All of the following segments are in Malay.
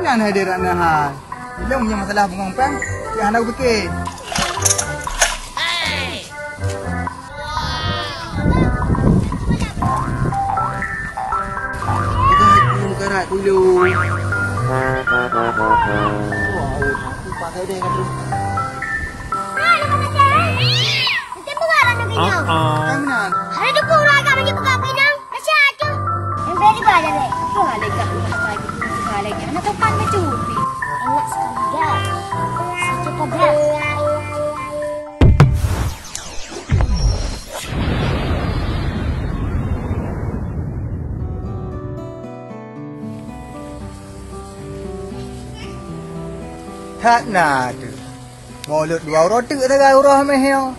Jangan hadir anahan. Bila punya masalah pengongpang, dia hendak fikir. Karat dulu. Aku pakai dia kan tu. Kita buka lah nak pinang. Mana? Hari tu pun orang agak pergi buka pinang. Macam tu. Yang beri pada dek. Bukan dekat rumah pagi. Bukan lagi. Anak kapan macam ubi. Enak sekali dah. Secepat dah. Tak nak tu. Mulut dua roti ke tengah urah mehyo.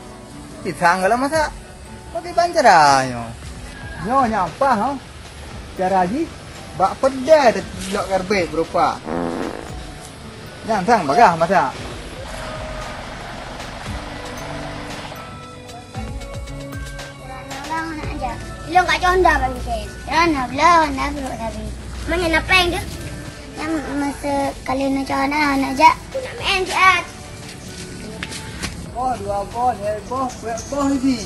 Ditang kalau masa. Tapi bancaranya. Nyo nyapa ha. Cara ji bak pedai terjok karbet berupa. Jangan sang bagah masa. Orang nak aja. Belum kat conda bagi saya. Dan belah nak beruk tapi. Mana nak prank tu? Yang masa kali nak conda nak aja. Aku nak main chat. Oh dua boh ni.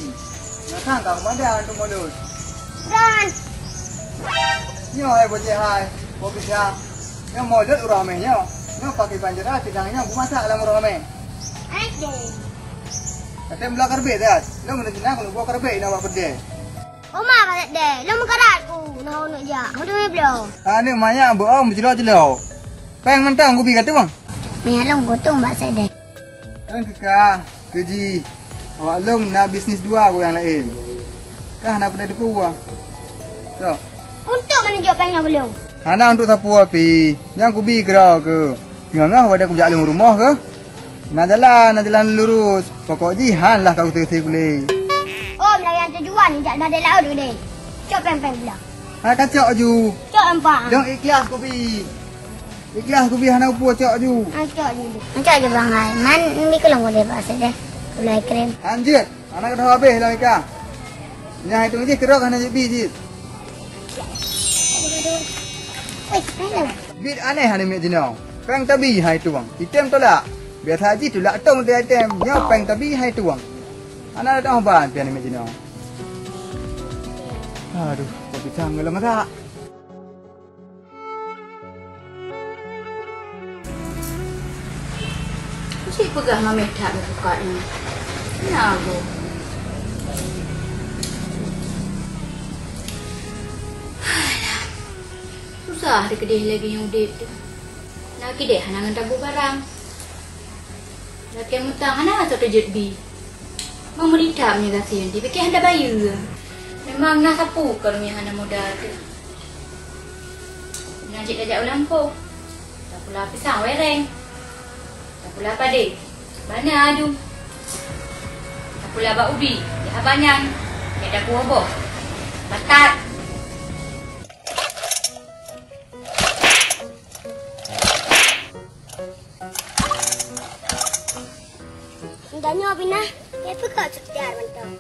Nak sang kang mana tu mulut. Dan. Nyo bocah hai. Kau bisa. Yang mulut urah mehyo. Nyo pakai banjara tidangnya aku masak dalam urah meh. Aduh. Kata belah karbet dah. Lo mana jenah kalau gua karbet nak buat pedai. Oma kat dek. Lo mengkarat ku. Nak aja. Mudah belum. Ni maya bohong berjelok-jelok. Peng mentang aku pergi kata bang. Minyak long potong bak saya dek. Kan kekah, keji. Awak long nak bisnes dua aku yang lain. Kah nak pedai depu ah. So. Untuk mana jawab pengnya belum? Hana untuk sapu api. Yang aku pergi kerau ke. Ngah pada aku jalan rumah ke. Nak jalan lurus. Pokok jihan lah kau tersi boleh. Oh, melayan tujuan ni tak ada laut tu dek. Cok peng-peng belah. Ha kacok ju. Cok empang. Dong ikhlas aku pergi. Ikhlas aku pergi hana upu cok ju. Cok je. Cok je bang ai. Man ni kalau boleh pasal deh. Ulai krem. Anjir. Anak dah habis lah Ika. Nyah itu je kerok hana je biji. Wei, hello. Bit aneh hana mek jenau. Peng tabi hai tu bang. Item tolak. Biasa haji tu lak tong dia item. Nyau peng tabi hai tu bang. Anak dah ban pian mek jenau. Aduh, kau bisa ngelam tak? Cik pegah mami tak buka ni. Kenapa? Susah ada kedai lagi yang udip tu. Nak kedai hana ngan tabu barang. Laki yang mutang hana atau terjut bi. Mau melitap ni kasihan. Dia fikir hendak bayar. Memang nak sapu kalau ni hana modal tu. Najik dah jauh lampu. Tak pula pisang wereng. Tak pula pade. Mana adu. Tak pula bak ubi. Dia banyak. Dia dah kuah boh. Batat. Tanya Bina, kenapa kau sekedar mentang?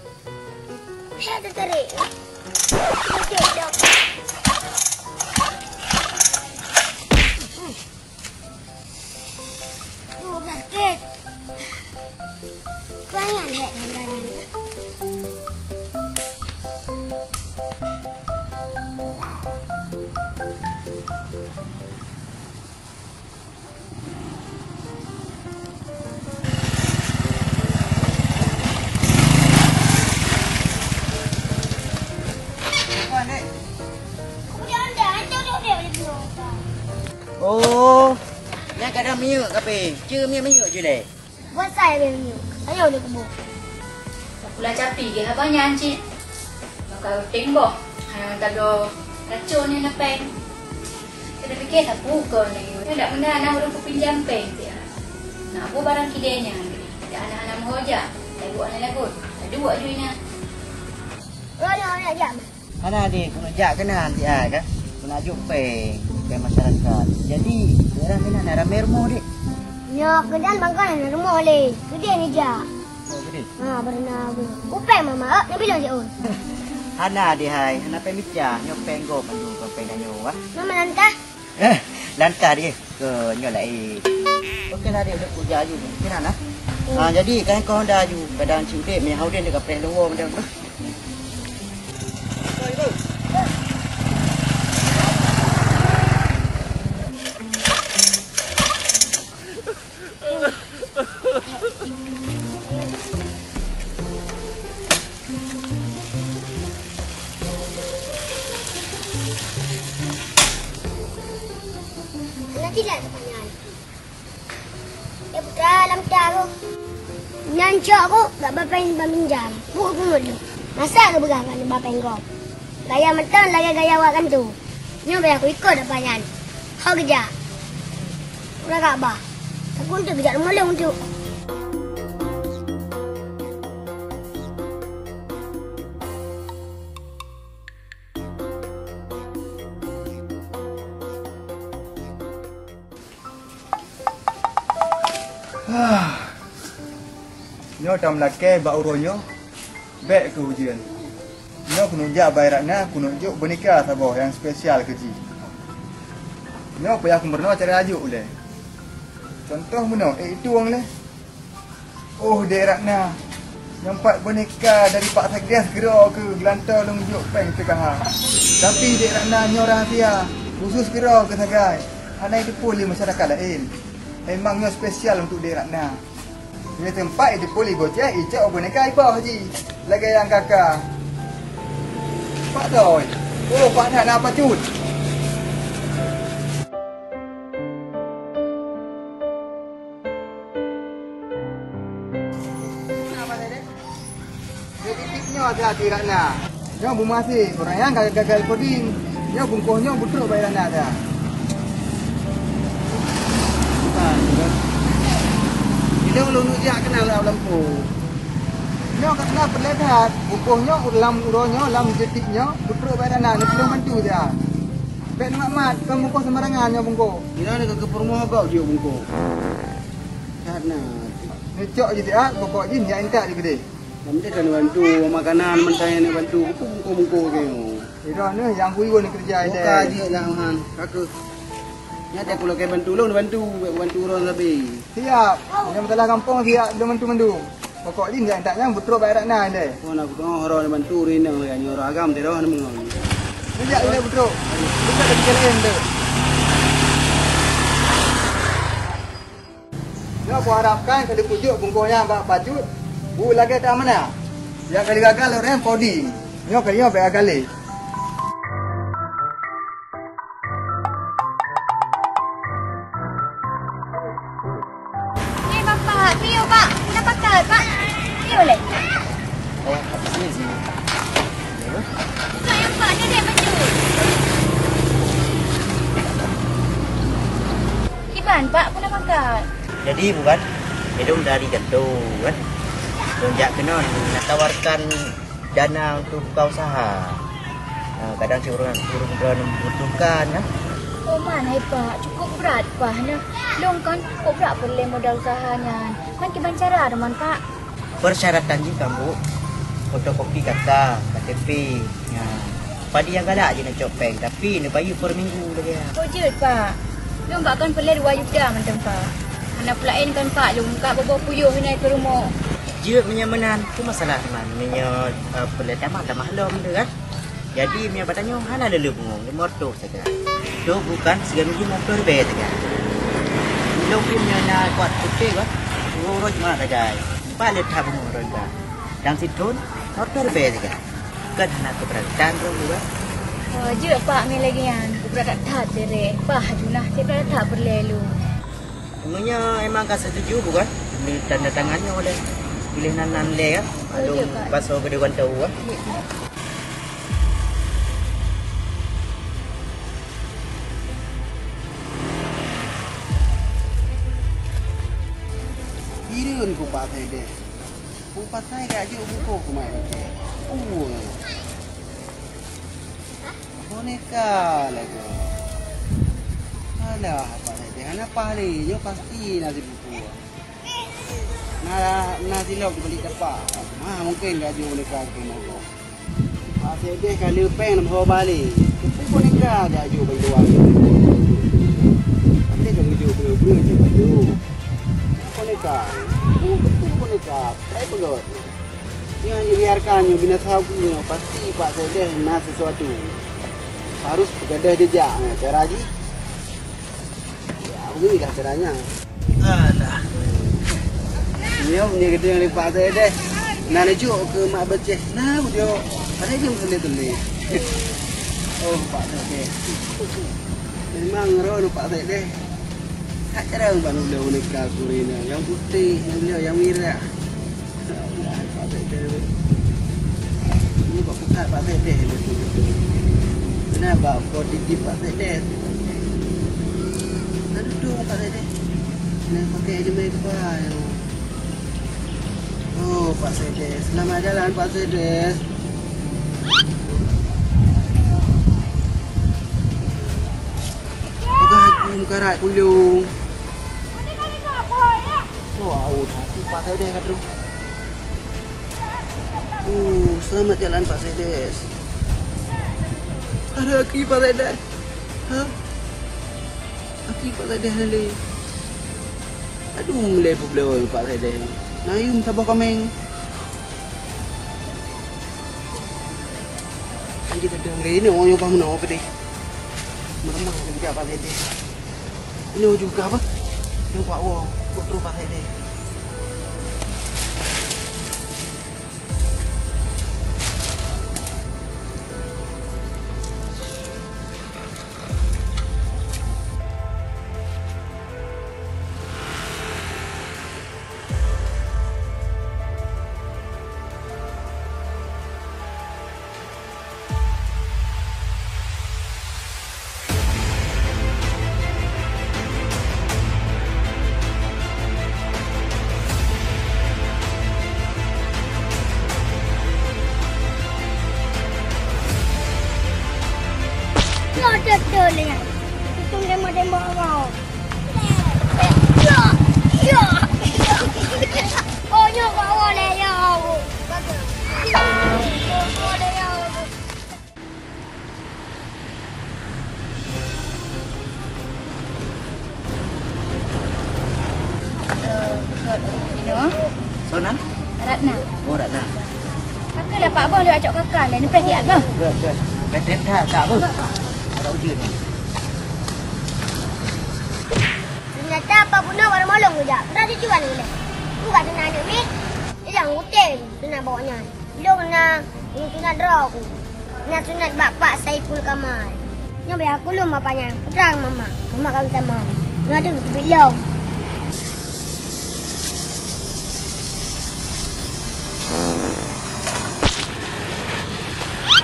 Saya tertarik. Okey, dah. Oh, basket. Banyak dek handaran. Oh, yang kadang miuk kape. Cuma miuk je leh. Buat saya ni. Saya udah kubur. Tak pula capi ke banyak cik. Kalau tembok, hanya tak ada racun ni nak peng. Kita fikir tak pukul ni. Dia tak benda anak orang pinjam peng dia. Nak apa barang kidenya. Tidak anak-anak mahojak. Tak buat anak lagut. Tak dua je ni. Orang jam. Mana adik, kena jak kena nanti kan? Kena jumpa ke masyarakat. Jadi, orang kena nak ramai rumah dek. Ya, kedan bangkan nak rumah oleh. Gede ni je. Oh, gede. Ha, berenang. Upeng mama, nak bilang je on. Hana di hai, hana pe micah, nyo pengo pandu pe nyo wah. Mama lantah. Lantar dia ke nyo lai. Okey lah dia udah kerja ju. Kena nah. Jadi kan kau dah ju kadang ciude me hau dia dekat plan doang macam tu. Tidak pertanyaan. Ya putra lantah aku. Nyancok aku gak bapain peminjam. Buku dulu. Masa aku berapa ni bapain kau? Gaya mentang lagi gaya awak kan tu. Nyoba aku ikut pertanyaan. Kau kerja. Udah gak bah. Aku untuk kerja rumah untuk. Nyo tam lake ba uronyo bek ke ujian. Nyo kununjak bayratna kununjuk boneka saboh yang spesial keji. Nyo payah kumberno cara ajuk le. Contoh meno itu wang le. Oh deratna nampak boneka dari Pak Sagdias kira ke gelantau lunjuk peng tengah. Tapi deratna nyo rahsia khusus kira ke sagai. Hana itu pun masyarakat lain. Memangnya spesial untuk deratna. Ini tempat itu boleh bocah icak boneka ibah haji. Lagi yang kakak. Pak doi. Oh, pak nak apa cut? Apa tadi? Jadi tipnya hati-hati rakna. Jangan bumasi. Orang yang gagal coding. Jangan bungkuhnya butruk bayar nak dah. Dia ulun ujak kenal lampu. Nyo kena perlihat bukuhnya ulam uronyo lam jetiknya butruk badanana nak belum mantu dia. Pek nak mat kamu buku sembarangan nyo bungku. Ina nak ke perumah kau dia bungku. Karena Necok je dia pokok jin ya entak je gede. nanti kan bantu makanan mentaya ni bantu bungku ke. Ira ni yang kuiun ni kerja dia. Buka je lah han. Aku nyata kalau ke bantu lu bantu orang lebih. Siap. Yang betul kampung siap belum mantu-mantu. Pokok jin ya entaknya butruk badanana dia. Oh nak orang bantu rinang lah nyor agam dia dah mengau. Sejak dia butruk. Bukan ada jalan tu. Nyo aku harapkan kalau pujuk bungkuhnya bak bacut. Bu lagi tak mana? Yang kali gagal orang coding. Nyo kali yo baik kali. Ni bapak, Tio pak. Nak pakai pak. Tio le. Oh, sini sini. Saya pak ni dia baju. Kiban pak, aku nak pakai. Jadi bukan hidung dari jatuh kan. Sejak kena nak tawarkan dana untuk buka usaha. Kadang si orang membutuhkan ya. Oh mana pak, cukup berat pak. Nah, long kan kok berat boleh modal usahanya. Kan kiban cara teman pak. Persyaratan je kamu fotokopi kakak, KTP. Ya. Padi yang galak je nak copeng tapi nak bayar per minggu lagi. Oh je pak. Long bakkan boleh 2 juta macam pak. Anak pelain kan pak, long kak bawa puyuh naik ke rumah. Dia menyamanan tu masalah teman. Punya perletaman dah maklum tu kan. Jadi punya badannya hana ada lebung, dia motor saja. Tu bukan segala motor be saja. Belum punya nak kuat putih kan. Urut mana saja. Pak lihat tabung urut kan. Dan situn motor be saja. Kan hana keberatan tu juga. Oh je pak ni lagi yang berat tak dere. Pak junah saya tak berlalu. Semuanya emang kan setuju bukan? Ini tanda tangannya oleh pilihan nan le ya. Aduh pasal ke dewan tahu ah. Irun ko pakai deh. Ko pakai gaji buku ko mai. Boneka lagi. Ada apa saja. Anak pahlinya pasti nasi buku. Nasi log beli cepat. Mungkin gaji boneka ke mau. Saya deh kali peng nam ho bali. Tapi boneka dia aju bagi luar. Nanti dong aju beli je baju. Boneka. Boneka. Saya pegot. Yang biarkan yang bina sabu pasti Pak saya deh nak sesuatu. Harus bergadah jejak. Cara aja. Ya, beginilah caranya. Alah. Ini punya gede yang lipat saya deh. Nak lejuk ke mak beceh. Nah, dia. Ada dia tulis. Oh, Pak saya. Memang roh Pak saya deh. Tak jarang bang beliau boneka Kurina. Yang putih, yang beliau yang merah. Pak saya deh. Ini Pak buka Pak saya deh. Kenapa kau titip Pak saya deh? Aduh, Pak saya deh. Nak pakai elemen apa? Oh, Pak Sedes. Selamat jalan, Pak Sedes. Pagahapon karat pulong. Wow, Pak Sedes kat tu. Oh, selamat jalan, Pak Sedes. Ada aki Pak Sedes. Ha? Aki Pak Sedes nanti. Aduh, mulai pula Pak Sedes. Nayum tabah kameng. Ini kita dengar ini orang yang bangun apa deh? Meremang juga apa deh? Ini juga apa? Yang buat orang, buat terus apa deh? Betul ni. Itu demo-demo kau. Ya. Oh, nyok kau le ya. Boleh ya. Sonan? Ratna. Oh, Ratna. Kakak lah Pak Abang dia acak kakak lah. Ni pesiat ke? Betul. Betul tak apa? Ada ujian. Ternyata apa pun nak orang malong je. Dah dijual ni. Bukan senang ni. Dia jangan hotel senang bawanya. Belum nak ini sunat draw aku. Nak sunat bapak Saiful Kamal. Ni biar aku belum bapaknya. Terang mama. Mama kau minta mau. Nak ada belum.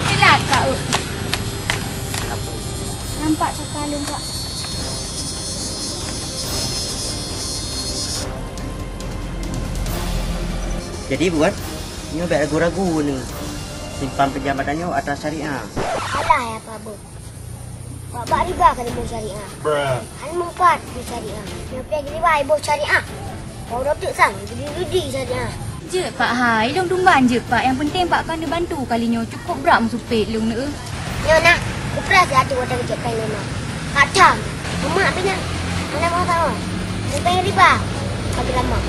Kelat Kak. Nampak sekali Kak. Jadi buat ni tak ragu-ragu ni. Simpan penjabatannya atas syariah. Alah ya Pak Bu. Bapak riba kan ibu syariah. Kan mengkat ibu syariah. Yang pergi riba ibu syariah. Kau dah tak sang jadi syariah. Je Pak Hai, dong tumban je Pak. Yang penting Pak kan dia bantu kalinya. Cukup berat musupit lu nak. Yo nak, kupras satu wadah kecil kain lima. Kacang. Mak punya. Mana mau tahu? Sampai riba. Bagi lama.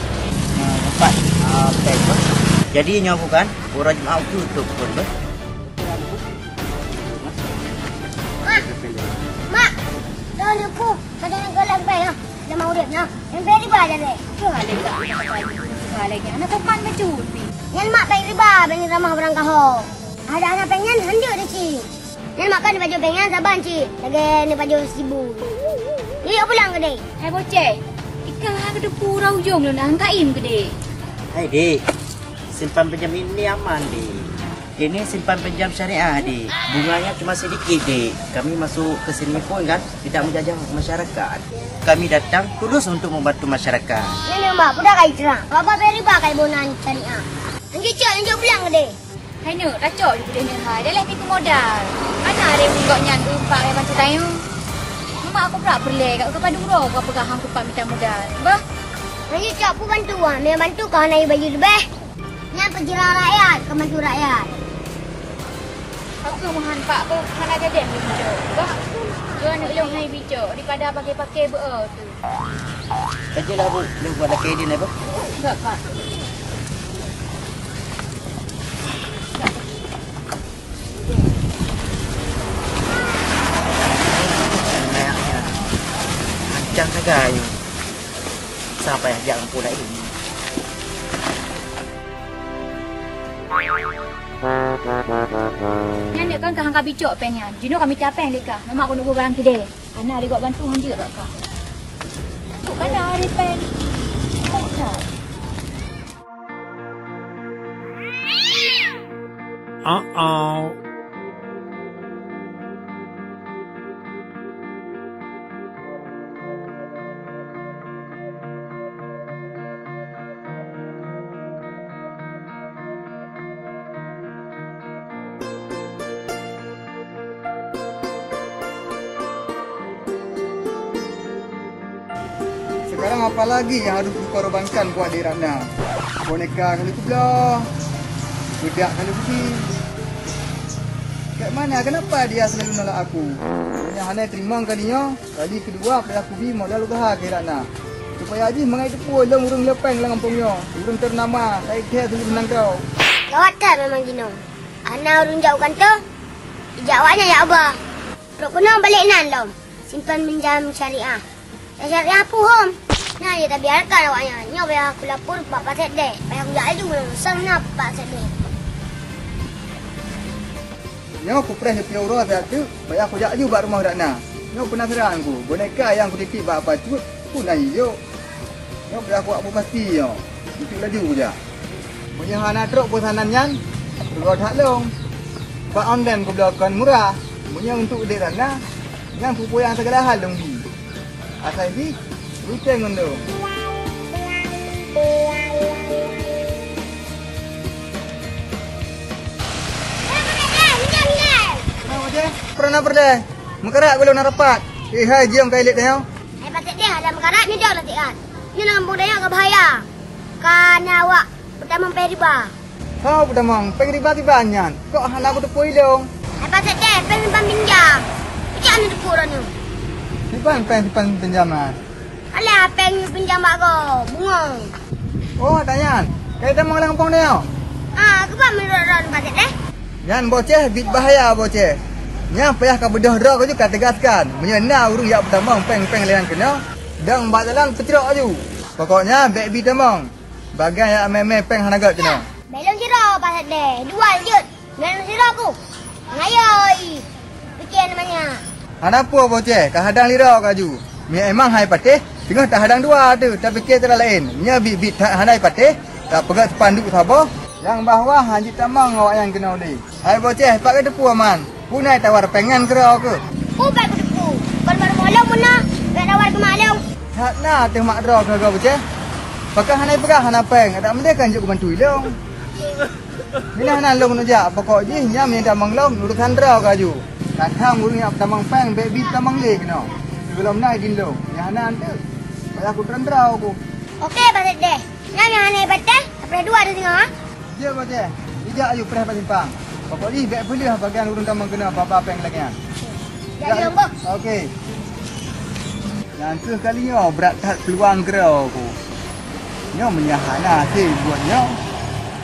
Empat. Baik. Jadi nyawa kan orang Jumaat tutup pun ber. Mak. Dah aku. Ada yang galak baik ah. Dah mau dia nak. Yang baik riba aja deh. Tu hal lagi tak hal lagi. Anak kuman macam ni. Yang mak baik riba, pengen ramah orang kahau. Ada anak pengen hendak dia cik. Yang makan ni baju pengen saban cik. Lagi ni baju 1,000. Ni apa pulang ke dek? Hai bocah. Ikan harga depu rau jom lu nak angkain ke dek. Hai dek. Simpan pinjam ini aman dek. Ini simpan pinjam syariah dek. Bunganya cuma sedikit dek. Kami masuk ke sini pun kan tidak menjajah masyarakat. Kami datang tulus untuk membantu masyarakat. Ni mak, budak kai cerah. Bapa beri riba kai bonan syariah. Angki cik yang pulang ke dek? Hai nak racok je boleh ni hai. Dah lah tipu modal. Mana ada menggok nyan umpak yang bantu tayo. Mak aku pula perle kat kepada urang kau pegang hang kupat minta modal. Bah. Angki cik aku bantu ah. Memang bantu kau naik baju lebih. Yang penjara rakyat, kau bantu rakyat. ke mahan pak tu kan ada dek bijo. Bah. Dia nak long hai bijo daripada pakai-pakai tu. Sajalah bu, lu buat lagi dia ni bu. Tak pak. Macam saja you. Sampai jangan pula ini. Yang kan kahang kabi cok penyan. Jino kami capek leka. Mama aku nunggu barang kedai. Ana ada bantu hang juga kak. Tu kan ada pen. Uh-oh. Sekarang apa lagi yang harus dikorbankan buat adik Ratna? Boneka kali pula, budak kali pergi. Kat mana? Kenapa dia selalu nolak aku? Yang Hanai terima kalinya, kali kedua pada aku pergi modal luka ke Ratna. Supaya Haji mengai tepul long urung lepeng lang kampungnya. Urung ternama, saya kira tu menang kau. Lawat kan memang gino. Ana urung jauh kan tu? Jawabnya ya Abah. Perlu kena balik nan lom. Simpan pinjam syariah. Syariah apa hom? Nah, dia tak biarkan awaknya. Ni biar aku lapor Pak Pasek dek. Biar aku jalan juga sana Pak Pasek dek. Nyo aku press dia punya urut tu, bayar aku jak juga rumah Ratna. Nyo penasaran aku, boneka yang aku titip apa tu pun ai yo. Nyo biar aku apa pasti yo. Itu laju je. Punya hana truk pesanan yan, urut hak long. Pak online aku belakan murah. Punya untuk dek Ratna, yang pupu yang segala hal dong bi. Asal bi, luceng ngono. Pernah berdeh, mengkerak belum nak rapat. Hai, jom kau lihat tengok. Pasek dek ada makarat ni dah nanti kan. Ni nak budaya ke bahaya. Kan awak pertama pergi riba. Kau pertama pergi riba banyak. Kok hal aku tepui dong. Pasek dek simpan pinjam. Macam ni tukuran ni. Simpan pinjaman. Alah, pinjam aku. Bunga. Oh, tanya. Kau dah mau kampung ni tau? Aku pun menurut pasek dek. Yan boceh, bit bahaya boceh. Nya payah ka bedah rak kau juga tegaskan. Menyena urung yang pertama peng lehan kena. Dang badalan petrok aju. Pokoknya bek bi tamang. Bagai yang meme peng hanagat kena. Belum sirah pasek dek. Dua jut. Belum sirah aku. Ngayoi. Fikir namanya. Ada apa boceh? Ka hadang lira kaju. Mi emang hai patih. Tengah tak hadang dua tu. Tak fikir cara lain. Nya bit hanai patih. Tak pegat sepanduk sabar. Yang bawah haji tamang awak yang kena ni. Hai boceh, pak ke depu aman. Punai tawar pengen kerau ke? Pak ke depu. Kalau baru malam pun nak. Tak tawar ke malam. Hak na teh mak draw ke kau boceh. Pakai hanai pegah hanai peng. Ada mende kan juk bantu ilong. Mina hanan long nujak. Pokok ji nya mi tamang long urut handraw kaju. Kadang urung yang tamang peng baby tamang le kena. Sebelum naik din long. Yang hanan tu. Payah aku trandraw aku. Okey pasek dek. Yang hanai patah. Sampai dua ada tengok. Ya boceh. Ijak ayu perah pasimpang. Pokok ni baik boleh bagian urung tamang kena apa-apa peng lagi kan. Jadi lombok. Okey. Nanti kalinya berat tak peluang kerau aku. Nyo menyahana si buatnya.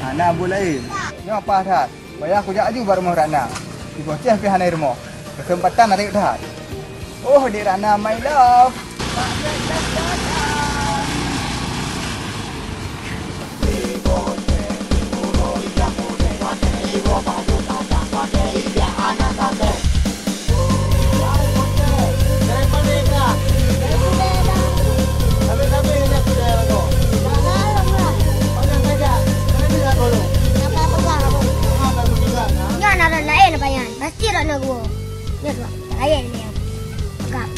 Hana boleh. Nyo apa dah? Bayar aku jak aju baru mau Ratna. Di bocah pi hanai rumah. Kesempatan ada dah. Oh, di Ratna my love. Pasti Ratna gua. Ni tu. Ayah ni. Agak.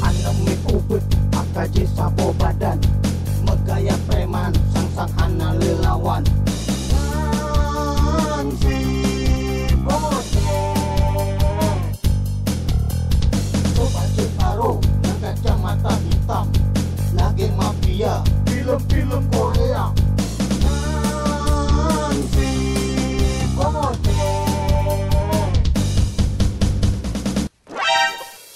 Anak mi ubut akaji sabo badan. Megaya preman sang hana lelawan. Si boceh. Coba ciparo yang kacamata hitam. film-film Korea. Nanti bote.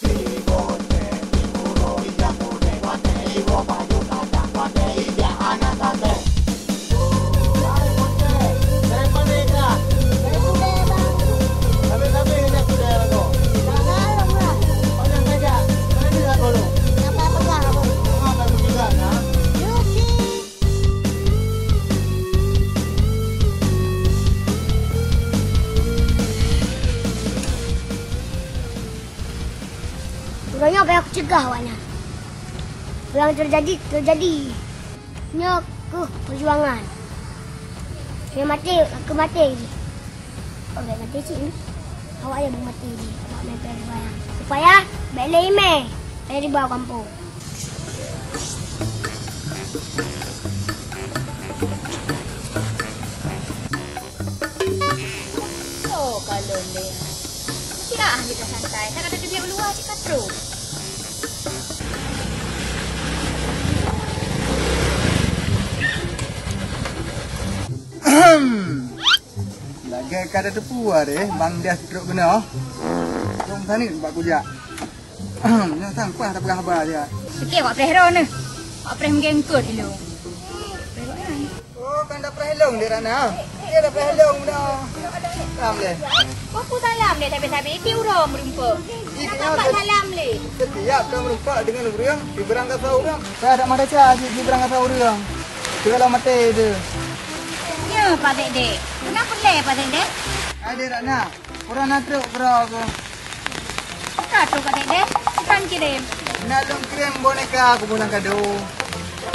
Si bote, iburo iya bote, bote, ibo baju kadang bote, iya anak bote. Hai bote, dari mana kah? Dari budaya bang. Kami hendak sudah lalu. Jangan lah. Panjang saja, mana dia dulu? Apa pegang aku? Apa juga ya? Yuki. Sebenarnya apa yang aku cegah awaknya? Yang terjadi. Nya ke perjuangan. Dia mati, aku mati. Oh, dia mati sih ni. Awak yang mati ni. Awak main perjuangan. Supaya bela ime dari bawah kampung. Oh, kalau dia. Kira kita santai. Tak ada duit luar cik katro. Lagi kada tepu bang dia teruk kena. Rom tani pak kujak. Yang sampah tak pernah khabar dia. Sikit awak prehro ni. Awak preh menggengkut dulu. Oh, kan dah pernah helong dia Rana. Dia dah pernah helong dah. Ram le. Aku salam dia tapi itu urang berumpa. Nampak salam le. Setiap kau merumpak dengan orang, di berangkat orang. Saya ada mana cah di berangkat orang. Segala mati tu. Ya, Pak Dek. Kenapa le Pak Dek? Ada Rana. Orang nak teruk berapa aku. Kata Pak Dek. Bukan kirim. Nak long kirim boneka aku pulang kado.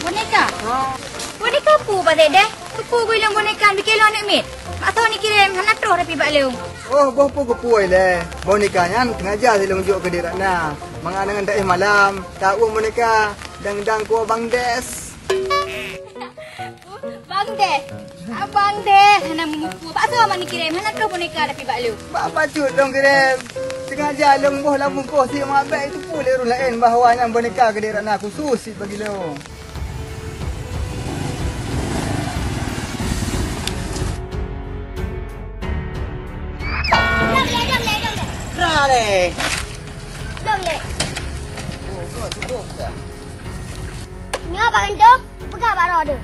Boneka? Oh. Boneka apa Pak Dek? Kupu bilang boneka bikin lo anak mit. Tak tahu ni kirim. Hana terus rapi Pak Leung. Oh, boh pun kepuai le. Bonekanya sengaja saya lunjuk ke dia Rana. Menganangan daerah malam. Tak uang boneka. Dang-dang ku Abang Des. Bang Des. Abang Des. Hana mengupu. Pak tahu mana kirim. Hana terus boneka rapi Pak Leung. Apa cut dong kirim. Sengaja long boh lambung kau si mabek itu pun le lain bahawa yang boneka ke dia Rana khusus si bagi lo. Dah le. Dong le. Oh, kau sibuk tak? Ni apa kentuk? Pegang pak roda.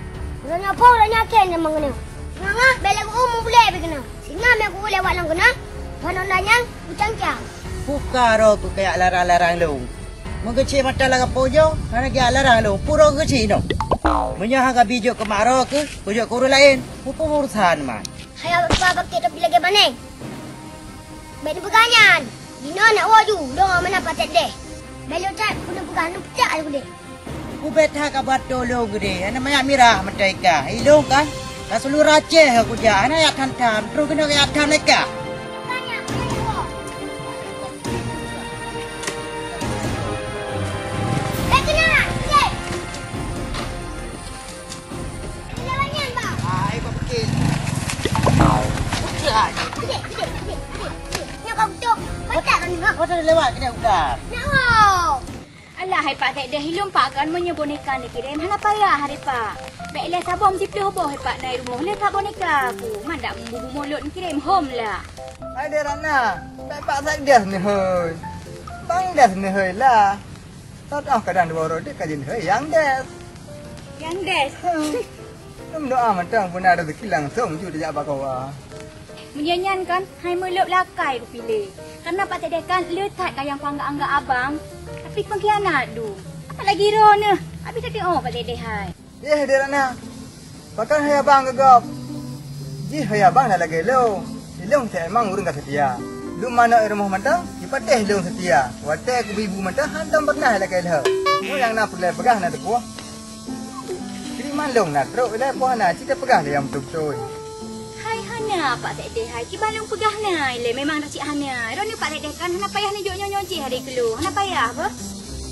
Orangnya apa orangnya ken dia mengenal. Ngah bela aku boleh berkenal. Singa me aku boleh walang kena. Panonanya ucang-cang. Buka roh tu kayak larang-larang lu. Mengecil mata larang pojo, mana dia larang lu. Puro kecil no. Menyahang ke bijuk ke maro ke, bijuk ke urut lain. Apa urusan mah? Hayal apa bakit tapi lagi baneng. Beli pegangan. Dina nak waju, dong mana patet deh. Beli tak punya pegangan pecah aku deh. Ku betah ka batu lu gede. Ana maya mirah mataika. Ilung kan? Tak selalu raceh aku ja. Ana ya tantam, terus kena ya tantam leka. Tanya, Ai apa pikir? Kau dah lewat kena buka. Alah, hai Pak Dek. Dah hilum Pak kan punya boneka ni kirim. Hana payah hari Pak. Baiklah sabong mesti pelih boh hai Pak naik rumah. Boleh tak boneka aku? Mandak membubu mulut ni kirim home lah. Ada Rana. Pak saya dah ni hoi. Bang Des ni hoi lah. Tak tahu kadang dua orang dia kajian hoi yang Des. Yang Des. Nam doa macam pun ada rezeki langsung ju dia apa kau ah. Menyanyian kan, hai melup lakai ku pilih. Karena Pak Dek kan letak kan yang panggak-anggak abang. Tapi pengkhianat tu. Apa lagi roh ni? Habis tak tengok Pak Dek hai. Dia Rana. Pakan hai abang gegap. Ji hai abang dah lagi lo. Ilung saya emang urang kat setia. Lu mana rumah mata? Dipateh ilung setia. Watek ku ibu mata hantam pernah lagi dah. Mu yang nak pergi pegah nak depu. Kiriman long nak teruk le puan nak cita pegah le yang betul-betul. Hai Hana Pak Dek hai. Ki balung pegah nai le memang dah cik Hana. Ro ni Pak Dek kan hana payah ni jok-jok cik hari kelu. Hana payah apa?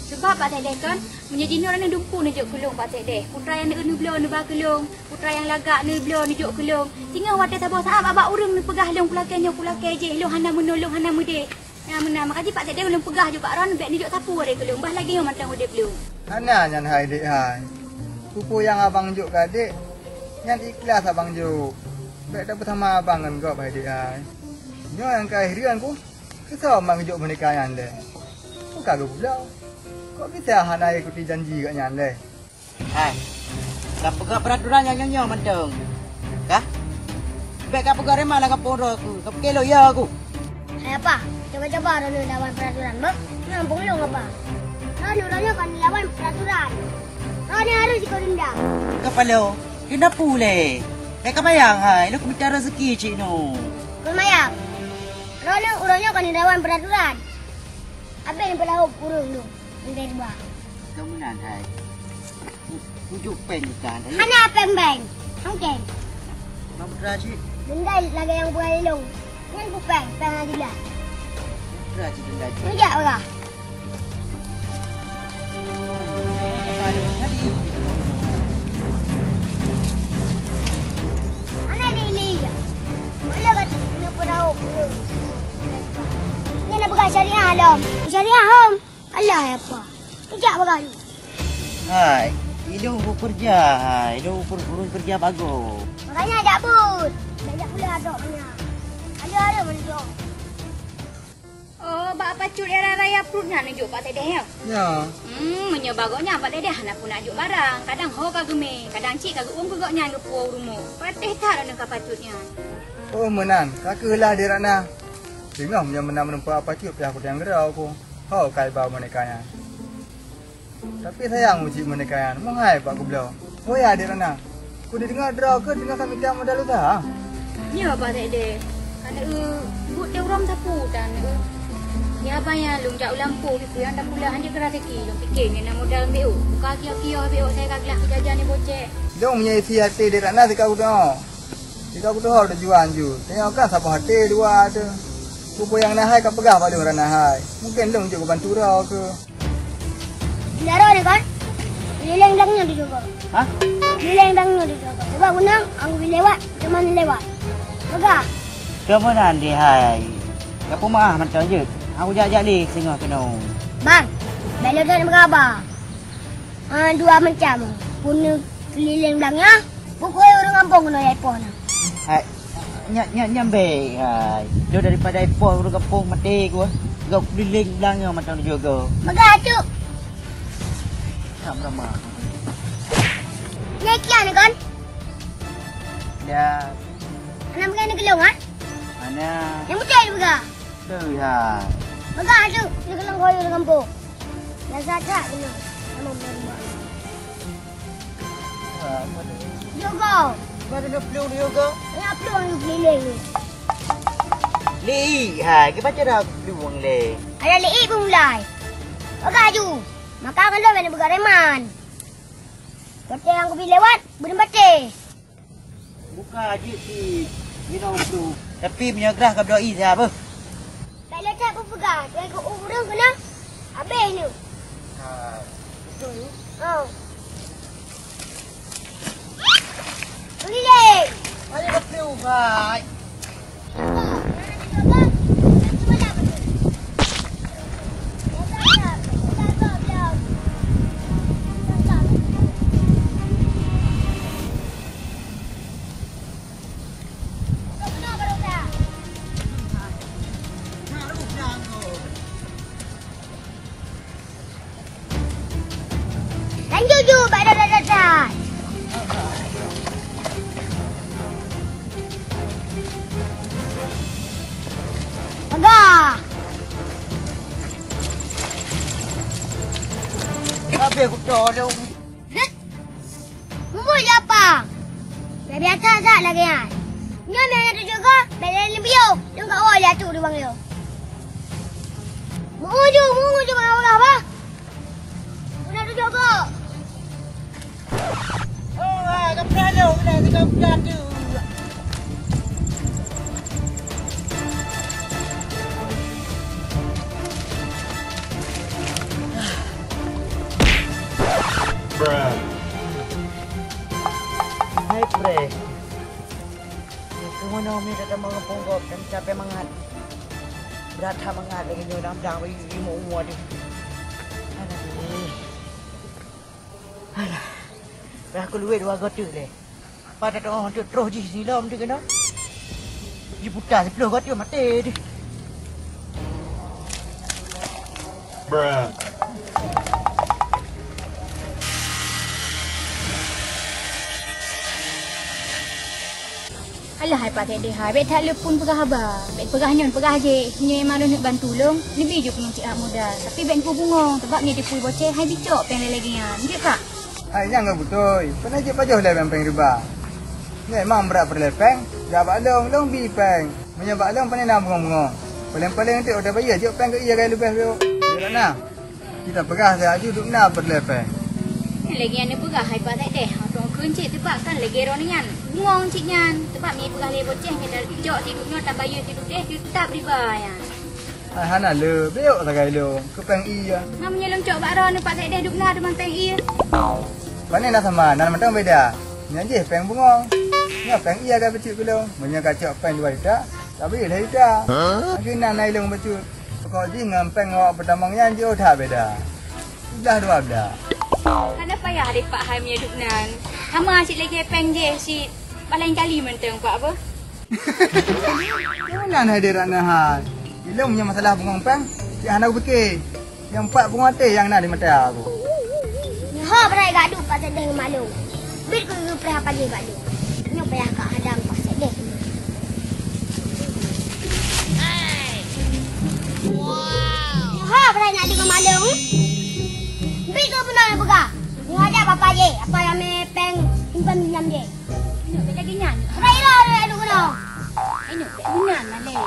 Sebab Pak Dek kan menjadi orang yang dumpu ni jok kelung Pak Dek. Putra yang ni belum ni ba kelung. Putra yang lagak ni belum ni jok kelung. Tinggal wadah tabah saab abak urang ni pegah long pulakannya pulakai je. Long hana menolong hana mudik. Nah menang makanya Pak Dek belum pegah juga ron bek ni jok sapu hari kelung. Bah lagi yang matang udip belum. Hana nyan hai dek hai. Pupu yang abang juk ke adik. Yang ikhlas abang juk. Baik dapat sama abang kan kau pai dia. Nyo yang kehirian ku. Kesal mang juk menikah yang deh. Kau kagak pula. Kok bisa hanai ikuti janji kat nyan deh. Hai. Kau pegang peraturan yang nyonya menteng. Kah? Baik kau pegang remah lah kau poro aku. Kau kelo ya aku. Hai apa? Coba-coba Ronu lawan peraturan, Bang. Ngampung lu ngapa? Ronu kan lawan peraturan. Ronu harus ikut undang. Kepala. Kenapa pula? Kau bayang hai. Lu minta rezeki cik no. Lumayan. Ronu kan lawan peraturan. Apa yang berlaku kurung lu? Mentai dua. Kamu nan hai. Pujuk pen kan. Hana pembeng. Oke. Kamu cik. Dendai lagi yang buat ilung. Yang bukan pengen gila. Cik benda cik. Mujak orang. Anak ini ya. Boleh kata nak perau. Ni nak buka syariah alam. Syariah hom. Allah ya apa. Mujak orang. Hai. Hidup bekerja hai. Hidup urus kerja bagus. Makanya ada pun. Banyak pula adoknya. Ada menunjuk. Oh, bak pacut era raya perut nak nunjuk pak Dedeh ya? Ya. Menyebagoknya pak Dedeh nak pun nak juk barang. Kadang ho kagak me, kadang cik kagak gogoknya ke puau rumah. Patih tak nak ka pacutnya. Oh menan, kakaklah dia rana. Dengar punya menang menempa apa cium aku yang gerau aku. Kau kai bau menikahnya. Tapi sayang uji menikahnya. Mengai pak aku belau. Oh ya dia rana. Ku dengar derau ke dengar kami tiang modal usaha. Ya pak Dedeh. Karena but dia orang sapu dan ya banyak lung jauh lampu gitu yang dah pula hanya kerana rezeki. Lung fikir ni nak modal ambil. Buka kia-kia ambil saya kagak kejajan ni bocek. Dong punya isi hati dia rana sikau dah. Sikau tu hal dah jual ju. Tengok kan siapa hati dua ada. Pupu yang nahai kau pegang pada orang nahai. Mungkin dong juga bantu rau ke. Daro ni kan? Lileng dangnya di juga. Hah? Lileng dangnya di juga. Coba gunang, aku lewat, cuma lewat. Pegang. Kamu nan di hai. Kau mah macam je. Aku jak ni singa kena. Bang, bela tu nak berapa? Dua macam. Pun keliling belakangnya, pukul orang kampung kena iPhone. Hai. Nyambe hai. Jauh daripada iPhone orang kampung mati gua. Kau keliling belangnya macam juga. Megah tu. Tak ramah. Naik kian ni kan? Ya. Anak begini kelong ah? Mana? Yang betul ni megah. Tu hai. Megah tu, dia kelong kau orang kampung. Dah saja kena. Nama berubah. Juga. Mana nak peluk dia ke? Yang peluk ni keliling ni. Li hai. Kita baca dah peluk le. Ada liik pun mulai. Megah tu. Maka akan lo mana begah reman. Kata yang aku pergi lewat, belum baca. Buka aje si minum tu. Tapi menyegrah kau doi siapa? Tak letak pun pegang. Dia ikut orang kena. Habis ni. Hai. Betul. Oh. Keliling. Mana nak peluk hai? Dan jujur pada datang. Agak. Tapi aku tolong. Mumpu siapa? Biasa tak lagi kan? Nyom yang ada juga, bela lebih yo. Yang kat awal jatuh dia bang yo. Menguju bang awal apa? Sudah ada juga. Oh, kau peluk dah kau jatuh. Hai pre. Kamu nak minta sama orang ponggok dan capek mangat. Berat mangat lagi nyo dam dam bagi umur dia. Alah. Aku luar dua gotu le. Pada orang tu terus di sini lah dia kena. Di putar 10 gotu mati dia. Bruh. Alah hai pakai dia hai. Bet tak lepun pegah abah. Bet pegah nyon pegah je. Nyo yang mana nak bantu long. Ni biju pun cik muda. Tapi ben pu bungong sebab ni dia pui boceh hai bicok peng lagi nya. Nggih Pak. Hai jangan betul. Pernah je pajoh le peng riba. Memang berat perlepeng. Jabak long bi peng. Menyabak long pandai nak bungong-bungong. Paling-paling nanti udah bayar je peng ke iya kan lebih tu. Ya nak. Kita pegah saja duduk nak perlepeng. Lagi yang pegah hai pakai deh. Orang kencik tempat kan lagi ronian. Bungong cik nyan. Tempat ni pegah le boceh ni dah bicok tidurnya tak bayar tidur deh tetap riba ya. Hai hana le beok sagai lo ke peng iya. Namanya long cok bakron ni pakai deh duk na depan peng iya. Pandai nak sama, nak mentang beda. Ni aje peng bungong. Ni peng iya kan becut belum. Punya kacau peng dua dah. Tak boleh lah dah. Lagi nak naik long becut. Kau di ngam peng awak pertamanya je dah beda. Sudah dua dah. Ada payah dek Pak Hai punya duk nan. Sama cik lagi peng je si paling kali mentang Pak apa? Jangan hadir nak hai. Bila punya masalah bungong peng, cik hana aku fikir. Yang 4 bunga teh yang nak di mata aku. Ha berai gaduh pasal deh malu. Bil ku perah pagi gaduh. Nyo payah kat hadang pasal deh. Wow. Ha berai nak di malu. Bil ku pernah buka. Ni ada apa je? Apa yang mepeng simpan minjam je. Ini beda genyan. Berai lah dia duk kena. Ini beda genyan lah le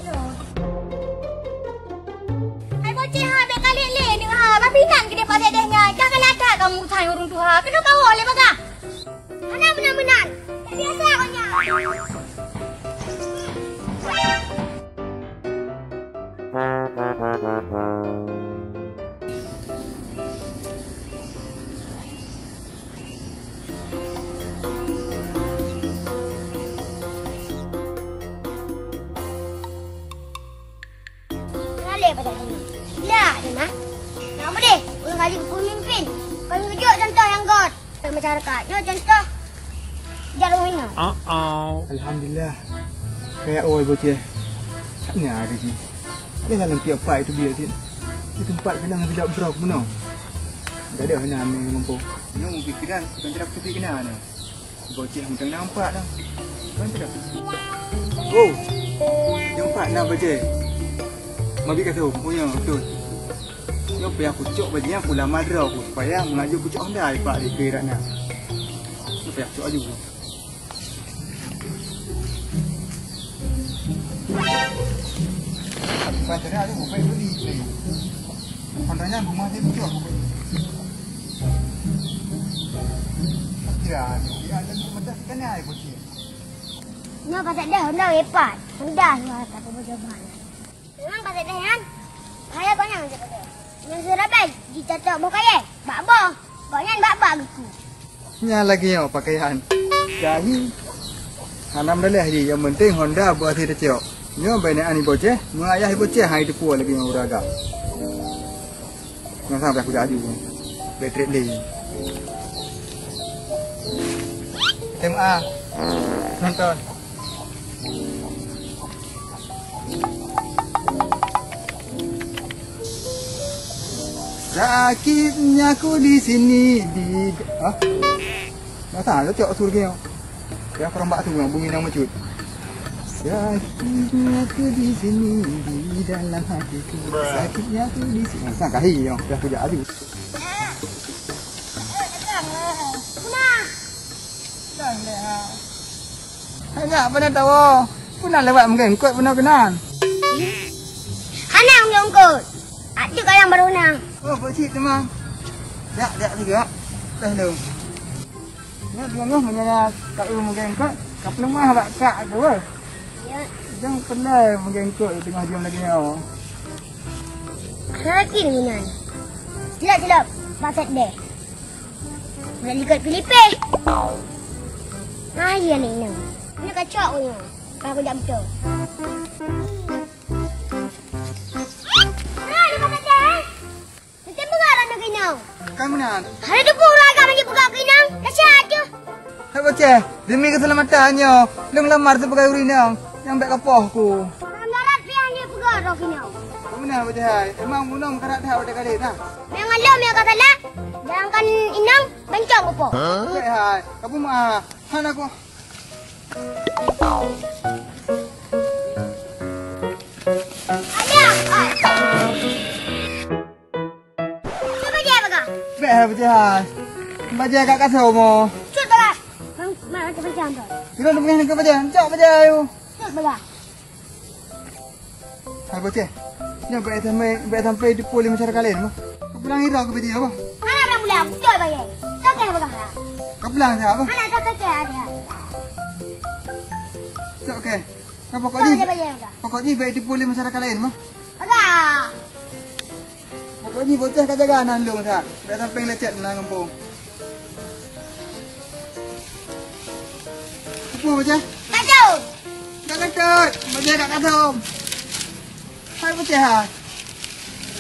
tu. Hai bocah ha be kali le ni ha. Babinan ke dia pasal dehnya. Jangan lagak kamu tanya orang tu ha. Kena tahu oleh baga. Mana benar-benar. Tak biasa kau nya. Leh pada ni. Gila dia nak. Nama deh. Ulang kali pemimpin. Kau tunjuk contoh yang god. Masyarakat. Yo contoh. Jarum ini. Alhamdulillah. Kayak oi bocah. Taknya ada ni. Dia dalam tiap fight tu dia sini. Di tempat kena tidak berok benar. Tak ada hanya ambil mampu. Ini mungkin fikiran bukan tidak fikir kena ana. Bocah macam nampak dah. Bukan tidak. Oh. Nampak nak bocah. Mami kata punya betul. Yo payah kucuk bagi yang pula madra aku supaya mengaju kucuk anda ipak di keraknya. Yo payah kucuk aju. Pasal ada bukan beli. Pandanya rumah dia kucuk aku. Ya, dia ada macam kena ai kucuk. Nyo pasal dah hendak hebat. Hendak kata bocah bahan. Memang pasal dah kan? Saya kau yang cakap dia. Yang serabai ditatak bokaya. Bakba. Kau yang bakba gitu. Nya lagi yo pakaian. Jadi hanam dah je yang penting Honda buat dia cok. Nyo banyak ani bocah, mengayah bocah hai depu lagi yang uraga. Nang sampai aku jadi. Bateri ni. SMA. Nonton. Sakitnya aku di sini di masa ada cok suruh kau. Ya perambak tu yang bunyi nang mecut. Sakitnya aku di sini di dalam hatiku. Sakitnya aku di sini. Sang kahi yo, dah kerja adu. Sang leh ha. Hanya apa nak tahu? Puna lewat mungkin kuat benar kenan. Hanang nyongkut. Ada kau yang berunang. Oh, pakcik memang. Tak juga. Dah lu. Ni tengok menanya tak mungkin kuat. Kap lemah tak kak tu. Ya. Jangan pernah mungkin kuat tengah jam lagi ni. Lagi ni nan. Jelap. Pasal deh. Nak lihat Filipin. Ya ni. Ini kacau punya. Aku dah betul. Hai, pasal Kamu mana? Hari tu pura kami pergi buka kinang. Dah saja. Hai bocah, demi keselamatannya, lu ngelamar sebagai urinang yang baik kapohku. Darat piannya pergi dah kinang. Kamu mana bocah? Emang munam karat dah pada kali dah. Memang Allah yang kata lah. Jangan inang bencong apa. Okey hai. Kamu mah han aku. Ada. Cuba dia baga. Baik hai bocah. Bocah kat kasau mo. Cut baga. Mana tu bencong tu? Kita nak pergi ke bocah. Cak bocah ayo. Cut baga. Hai bocah. Yang baik sampai di poli masyarakat kalian mo. Kau pulang ira ke bocah apa? Mana dah bulan? Cut baga. Tak kena baga. Kau pulang siapa? Mana tak kena ada. Cak okey. Kau Tak pokoknya ada baga. pokoknya baik di poli masyarakat lain mo. Baga. Pokoknya bocah kat jaga anak lu tak. Baik sampai lecet dalam kampung. Apa bocah? Kacau. Tak ketut. Bocah kat kasau. Hai bocah hai.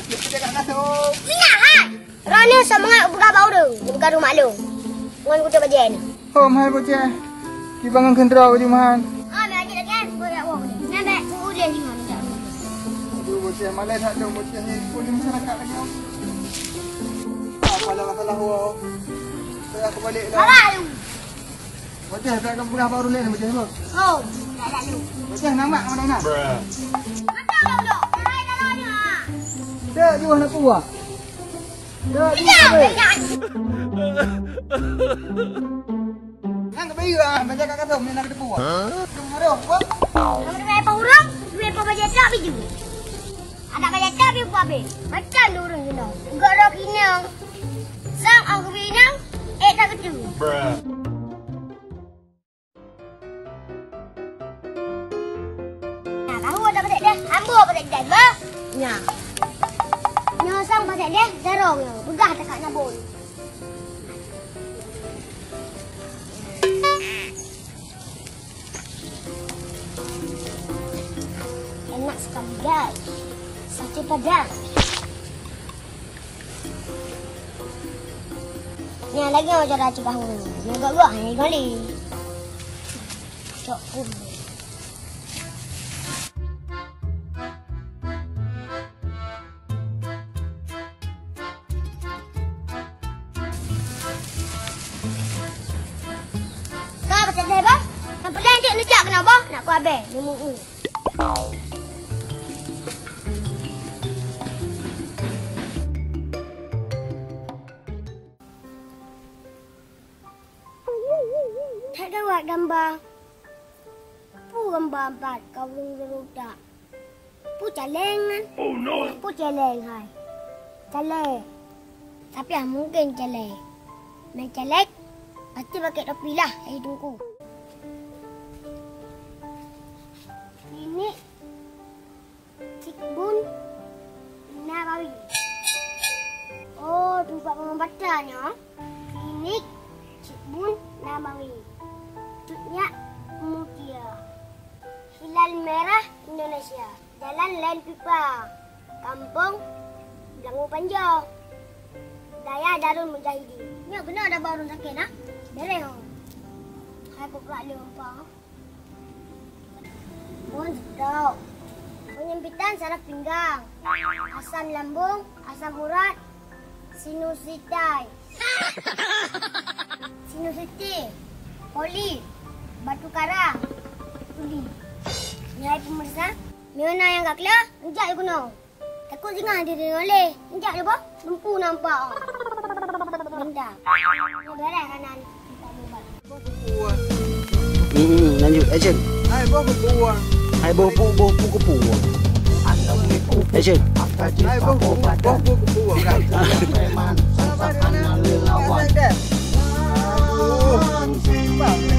Bocah kat kasau. Minyak ha. Rani semangat buka bau tu. Buka rumah lu. Ngan kutu bajen. Hom hai bocah. Di bangun kendera baju mahan. Ah, mai lagi kan. Boleh awak ni. Nampak ujian ni mana dah. Aduh bocah malas tak ada bocah ni. Poli masyarakat lagi. Apa lah masalah awak. Saya aku balik lah. Salah lu. Bocah tak akan pernah baru lain bocah apa? Oh, tak lu. Bocah nama mana nak? Macam lu dok. Hai dalam ni ha. Tak jual nak puas. Tak Minyak, minyak. Nang kebayu ah, baca kat kasau ni nak ada puas. Tunggu ada apa? Kamu dah apa urang? Duit apa bajet tak biju? Ada bajet tak biju apa? Macam lu urang ni noh. Enggak ada kinang. Sang aku binang, tak ketu. Nah, kamu ada bajet dah. Ambo bajet dah, ba? Ya. Nyosang bajet dah, darong yo. Begah dekat nabon. Enak sekali guys. Sate padang. Ni lagi orang cara cakap huru. Ni gak-gak ni kali. Cok pun. Kau pasal dia ba? Nampak lanjut lejak kenapa? Nak ku habis. Ni mu. Tak ada buat gambar. Pu gambar 4 kau belum tak. Pu caleng kan? Oh no. Pu caleng hai. Caleng. Tapi mungkin caleng. Main caleng. Pasti pakai topi lah. Saya tunggu. Ini Cikbun Nabawi. Oh, tempat pengobatan. Klinik Cikbun Nabawi. Tutnya Mutia. Hilal Merah Indonesia. Jalan Len Pipa. Kampung Belangu Panjang. Daya Darul Mujahidin. Ni benar ada baru sakit nak? Boleh oh. Aku pula lupa. Mohon sedap. Penyempitan saraf pinggang. Asam lambung, asam urat, sinusitis. Sinusitis. Poli, batu karang, tuli. Nilai pemirsa, mana yang tak kelar, enjak je guna. Takut jengah diri oleh. Enjak je bah, lempu nampak. Benda. Ni beres kanan. Lanjut action. Hai bawa ke puas. Hai bawa ke puas. Action. Hai bawa ke puas kan. Preman, Apa dia nak? Aduh. Bang.